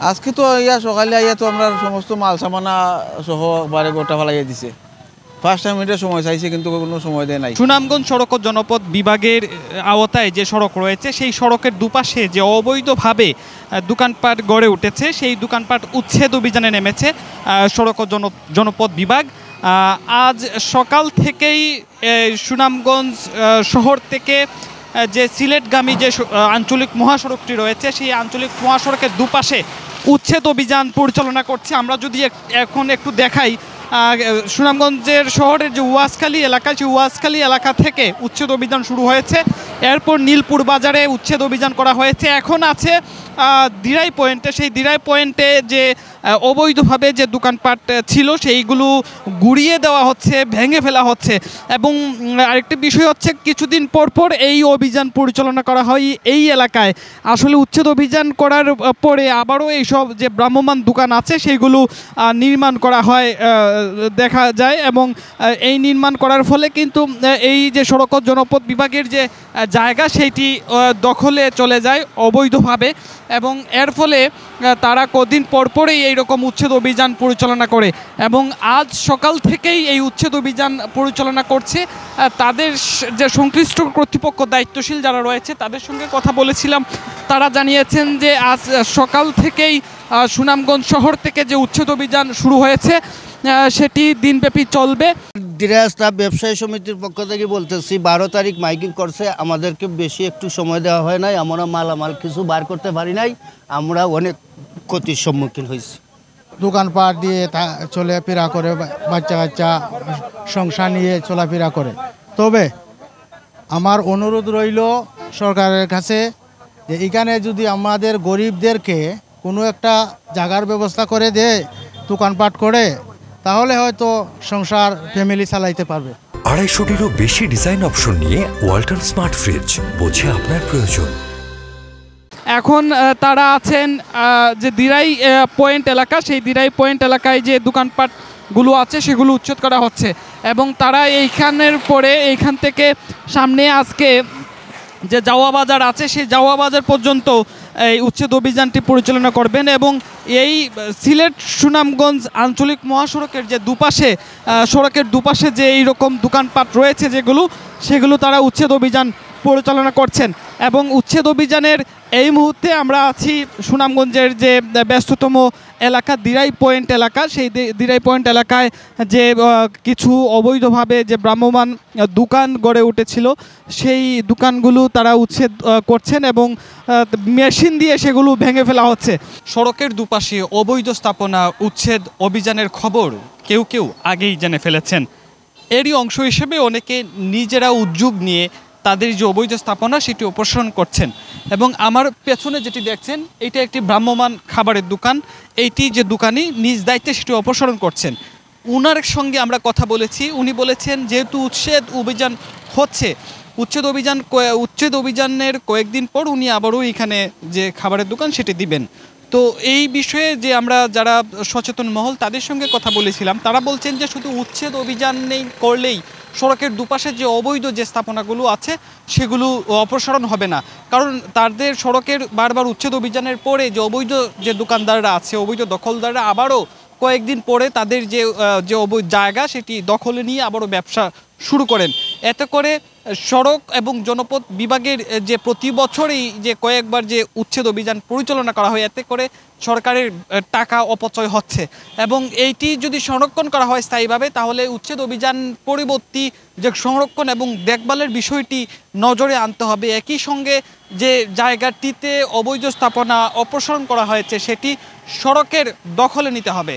আজকে তো সকালে আইয়া তো আমরা সমস্ত মাল সামানা সহ বারে গোটা ফেলাইয়া দিছে। ফার্স্ট টাইম এটা সময় চাইছে কিন্তু কোনো সময় দেয় নাই। সুনামগঞ্জ সড়ক ও জনপদ বিভাগের আওতায় যে সড়ক রয়েছে সেই সড়কের দুপাশে যে অবৈধভাবে দোকানপাট গড়ে উঠেছে সেই দোকানপাট উচ্ছেদ অভিযানে নেমেছে সড়ক ও জনপদ বিভাগ। আজ সকাল থেকেই সুনামগঞ্জ শহর থেকে যে সিলেটগামী যে আঞ্চলিক মহাসড়কটি রয়েছে সেই আঞ্চলিক মহাসড়কের দুপাশে উচ্ছেদ অভিযান পরিচালনা করছে। আমরা যদি এখন একটু দেখাই, সুনামগঞ্জের শহরের যে ওয়াজখালী এলাকা সেই ওয়াজখালী এলাকা থেকে উচ্ছেদ অভিযান শুরু হয়েছে। এরপর নীলপুর বাজারে উচ্ছেদ অভিযান করা হয়েছে। এখন আছে দিরাই পয়েন্টে। সেই দিরাই পয়েন্টে যে অবৈধভাবে যে দোকানপাট ছিল সেইগুলো গুড়িয়ে দেওয়া হচ্ছে, ভেঙে ফেলা হচ্ছে। এবং আরেকটি বিষয় হচ্ছে কিছুদিন পর পর এই অভিযান পরিচালনা করা হয় এই এলাকায়। আসলে উচ্ছেদ অভিযান করার পরে আবারও এইসব যে ভ্রাম্যমাণ দোকান আছে সেইগুলো নির্মাণ করা হয় দেখা যায়। এবং এই নির্মাণ করার ফলে কিন্তু এই যে সড়ক জনপদ বিভাগের যে জায়গা সেইটি দখলে চলে যায় অবৈধভাবে। এবং এর ফলে তারা কদিন পরপরই এইরকম উচ্ছেদ অভিযান পরিচালনা করে এবং আজ সকাল থেকেই এই উচ্ছেদ অভিযান পরিচালনা করছে। তাদের যে সংশ্লিষ্ট কর্তৃপক্ষ দায়িত্বশীল যারা রয়েছে তাদের সঙ্গে কথা বলেছিলাম। তারা জানিয়েছেন যে আজ সকাল থেকেই সুনামগঞ্জ শহর থেকে যে উচ্ছেদ অভিযান শুরু হয়েছে সেটি দিনব্যাপী চলবে। দিরাস্তা ব্যবসায়ী সমিতির পক্ষ থেকে বলতেছি 12 তারিখ মাইকিং করছে, আমাদেরকে বেশি একটু সময় দেওয়া হয় নাই, আমরা মালামাল কিছু বার করতে পারি নাই, আমরা অনেক ক্ষতির সম্মুখীন হয়েছি। দোকানপাট দিয়ে চলাফেরা করে, বাচ্চা কাচ্চা সংসার নিয়ে চলাফেরা করে। তবে আমার অনুরোধ রইল সরকারের কাছে যে এখানে যদি আমাদের গরিবদেরকে কোনো একটা জায়গার ব্যবস্থা করে দেয়, দোকানপাট করে, তাহলে হয়তো সংসার ফ্যামিলি চালাইতে পারবে। 250-টিরও বেশি ডিজাইন অপশন নিয়ে ওয়ালটন স্মার্ট ফ্রিজ, বোঝে আপনার প্রয়োজন। এখন তারা আছেন যে দিরাই পয়েন্ট এলাকা, সেই দিরাই পয়েন্ট এলাকায় যে দোকানপাটগুলো আছে সেগুলো উচ্ছেদ করা হচ্ছে এবং তারা এইখানের পরে এইখান থেকে সামনে আজকে যে জাওয়া বাজার আছে সেই জাওয়া বাজার পর্যন্ত এই উচ্ছেদ অভিযানটি পরিচালনা করবেন। এবং এই সিলেট সুনামগঞ্জ আঞ্চলিক মহাসড়কের যে দুপাশে সড়কের দুপাশে যে এইরকম দোকানপাট রয়েছে সেগুলো তারা উচ্ছেদ অভিযান পরিচালনা করছেন। এবং উচ্ছেদ অভিযানের এই মুহূর্তে আমরা আছি সুনামগঞ্জের যে ব্যস্ততম এলাকা দিরাই পয়েন্ট এলাকা। সেই দিরাই পয়েন্ট এলাকায় যে কিছু অবৈধভাবে যে ভ্রাম্যমাণ দোকান গড়ে উঠেছিল সেই দোকানগুলো তারা উচ্ছেদ করছেন এবং মেশিন দিয়ে সেগুলো ভেঙে ফেলা হচ্ছে। সড়কের দুপাশে অবৈধ স্থাপনা উচ্ছেদ অভিযানের খবর কেউ আগেই জেনে ফেলেছেন। এরই অংশ হিসেবে অনেকে নিজেরা উদ্যোগ নিয়ে তাদের যে অবৈধ স্থাপনা সেটি অপসারণ করছেন। এবং আমার পেছনে যেটি দেখছেন এটা একটি ভ্রাম্যমাণ খাবারের দোকান। এইটি যে দোকানি নিজ দায়িত্বে সেটি অপসারণ করছেন। উনার সঙ্গে আমরা কথা বলেছি, উনি বলেছেন যেহেতু উচ্ছেদ অভিযান হচ্ছে, উচ্ছেদ অভিযানের কয়েকদিন পর উনি আবারও এখানে যে খাবারের দোকান সেটি দিবেন। তো এই বিষয়ে যে আমরা যারা সচেতন মহল তাদের সঙ্গে কথা বলেছিলাম, তারা বলছেন যে শুধু উচ্ছেদ অভিযান করলেই সড়কের দুপাশে যে অবৈধ যে স্থাপনাগুলো আছে সেগুলো অপসারণ হবে না। কারণ তাদের সড়কের বারবার উচ্ছেদ অভিযানের পরে যে অবৈধ যে দোকানদাররা আছে, অবৈধ দখলদাররা আবারও কয়েকদিন পরে তাদের যে অবৈধ জায়গা সেটি দখলে নিয়ে আবারও ব্যবসা শুরু করেন। এতে করে সড়ক এবং জনপদ বিভাগের যে প্রতি বছরই যে কয়েকবার যে উচ্ছেদ অভিযান পরিচালনা করা হয় এতে করে সরকারের টাকা অপচয় হচ্ছে। এবং এইটি যদি সংরক্ষণ করা হয় স্থায়ীভাবে তাহলে উচ্ছেদ অভিযান পরবর্তী যে সংরক্ষণ এবং দেখভালের বিষয়টি নজরে আনতে হবে। একই সঙ্গে যে জায়গাটিতে অবৈধ স্থাপনা অপসারণ করা হয়েছে সেটি সড়কের দখলে নিতে হবে।